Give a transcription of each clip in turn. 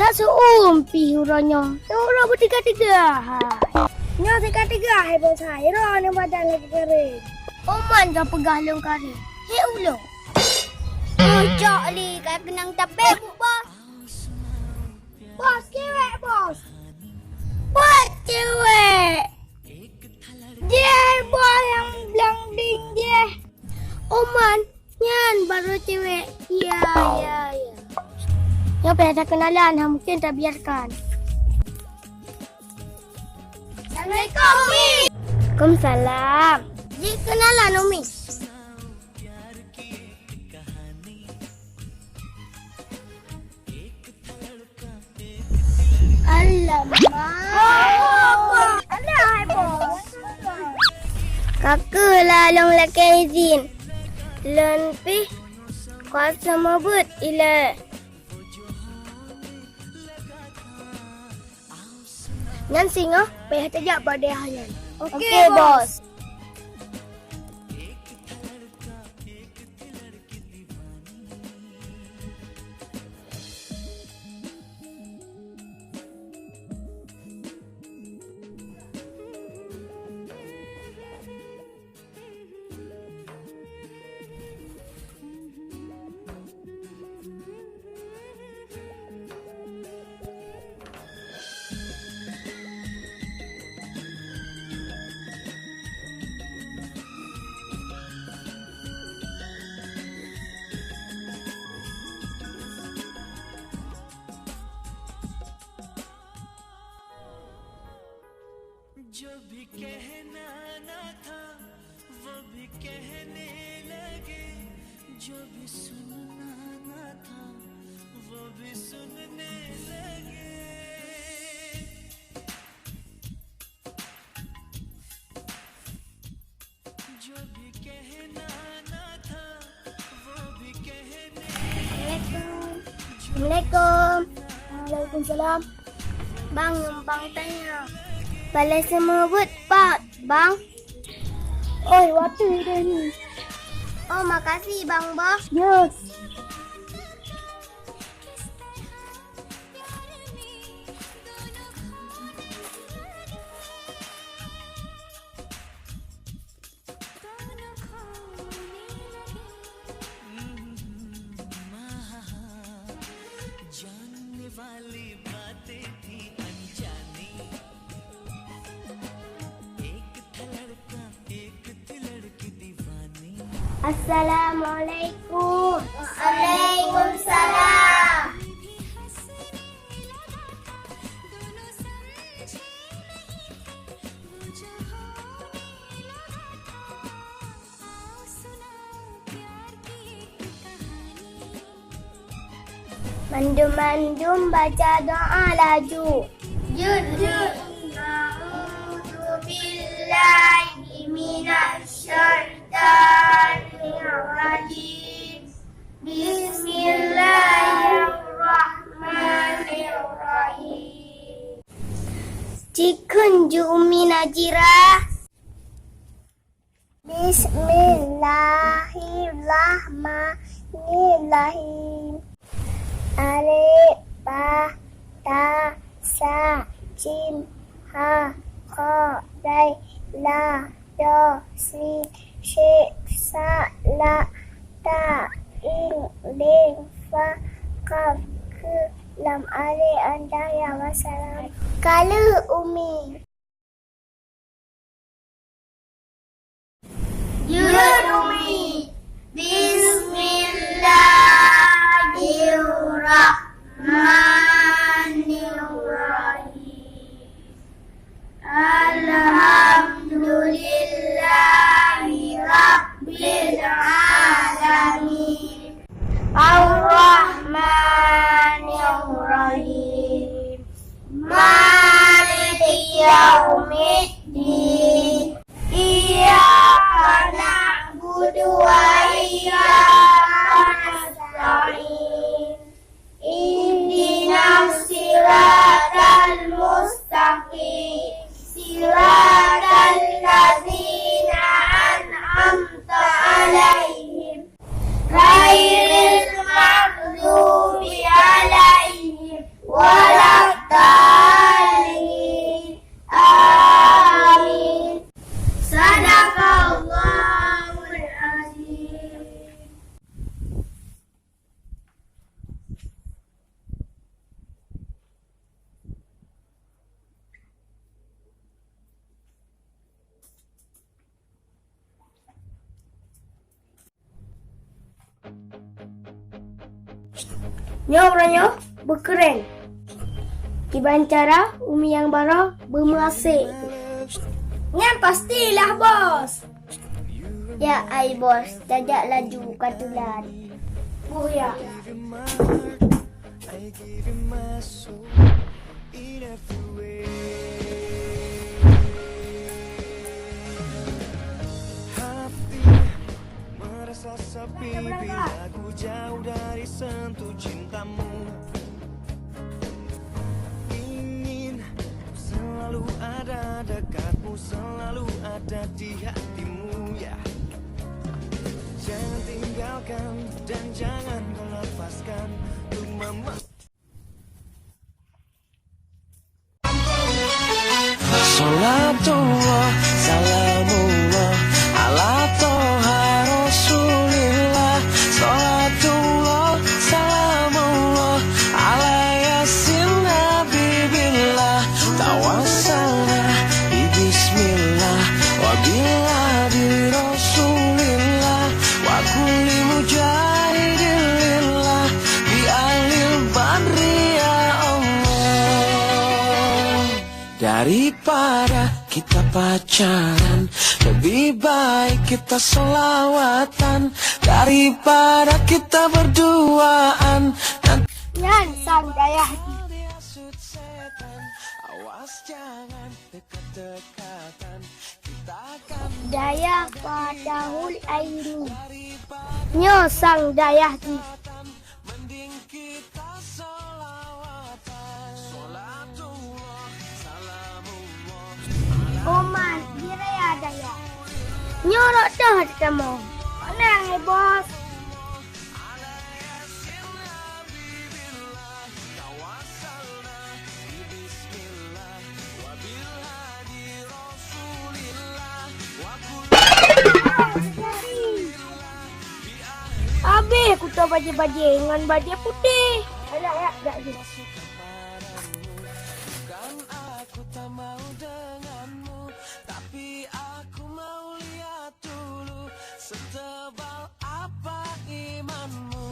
Tak seumpi huranya. Orang bertiga-tiga. Nyo tiga-tiga hai pun saya. Orang yang badan lagi kering. Oman dah pegah long kari. Hei ulo. Ojok li kaya kenang tapek bos. Bos kewek bos. Bos cewek. Dia bos yang blonding dia. Oman, nyan baru cewek. Ya. Yang pernah kenalan, mungkin tak biarkan. Assalamualaikum, Umi. Waalaikumsalam. Ji kenalan, Umi. Alamak. Alah, bos. Kakak lah long laki izin. Len pi kuasa mabut ila. Nyan singa, payah tajak pada hanya. Okey, bos. जो भी कहना ना था वो भी कहने लगे, जो भी सुनना ना था वो भी सुनने लगे। जो भी कहना ना था वो भी कहने। Assalamualaikum. Waalaikumsalam. Bang tanya. Balai semua buat pak, bang. Oi, waktu dah ni. Oh, makasih bang bos. Yes. जानने वाली बातें थी अनजानी, एक था लड़का एक थी लड़की दीवानी। Assalamualaikum. Waalaikumsalam. Mandum-mandum baca doa laju. Judul A'udzu billahi minasy syaithanir rajim. Bismillahirrahmanirrahim. Cikun ju Umi Najira. Bismillahirrahmanirrahim. Alif, ba, ta, sa, jim, ha, kha, dai, la, do, si, shi, sa, la, ta, in, ling, fa, kaf, ke, lam, alif, anda, ya, wassalam. Kala Umi. Judul Umi. Bismillahirrahmanirrahim. Alhamdulillahi Rabbil Alamin. Ar-Rahmanirrahim. Nyo Ronyo berkeren. Kibantara Umi yang bara bermerasik. Nyan pastilah bos. Ya ai bos, jajak laju katulan. Oh ya. I give you my soul in every way. Hati merasa sepi bila ku jauh dari sentuh cintamu. Ingin selalu ada dekatmu, selalu ada di hatimu ya. Jangan tinggalkan dan jangan kau lepaskan untuk mama. Salatullah, salamullah ala toha rasulillah. Salatullah, salamullah ala yasin habibillah. Tawassalna bi bismillah wa billah di rasulillah wa kulli mujahidin lillah bi alil badri ya Allah. Daripada kita pacaran, lebih baik kita selawatan. Daripada kita berduaan, Nyan sang daya hati. awas jangan dekat-dekatan. Kita akan Daya padahul aini. Nyo sang daya hati. mending kita selawatan. Salatullah, salamullah. Oman, diraya daya. Nyorok dah kamu. Mana hai bos? Habis aku tahu baju-baju dengan baju putih. Alah ya, tak ada. Bukan aku tak mau denganmu, tapi aku mau lihat dulu setebal apa imanmu.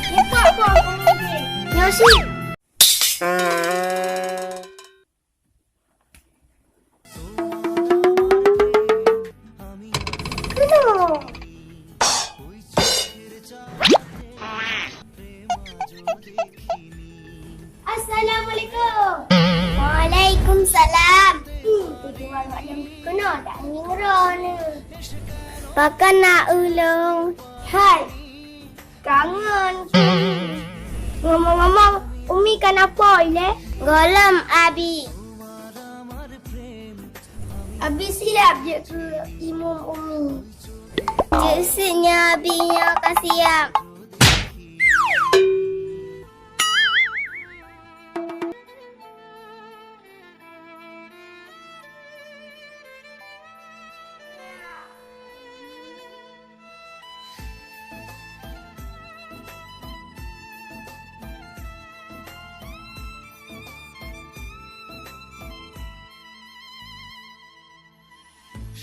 Cepat bos, pemimpin. Nyosi. Kenapa? Assalamualaikum. Waalaikumsalam. Tujuan macam kena tak ngeron. Pakai nak ulung. Hai. Kangen. Ngomong-ngomong, Umi kan apa ile? Golam Abi. Abi silap je ke imam Umi? Jusnya Abinya kasiap.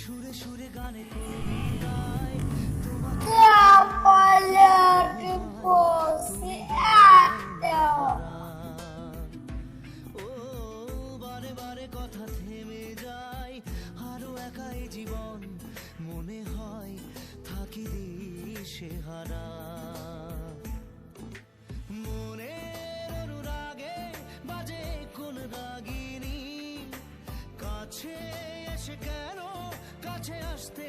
সুরে সুরে গানে Kepala deposi ada. ও বারে বারে কথা থেমে যায়, আরো একাই জীবন মনে হয় থাকি দিশে হারা। মনের অনুরাগে বাজে কোন রাগিনী, কাছে এসে কেন কাছে আসতে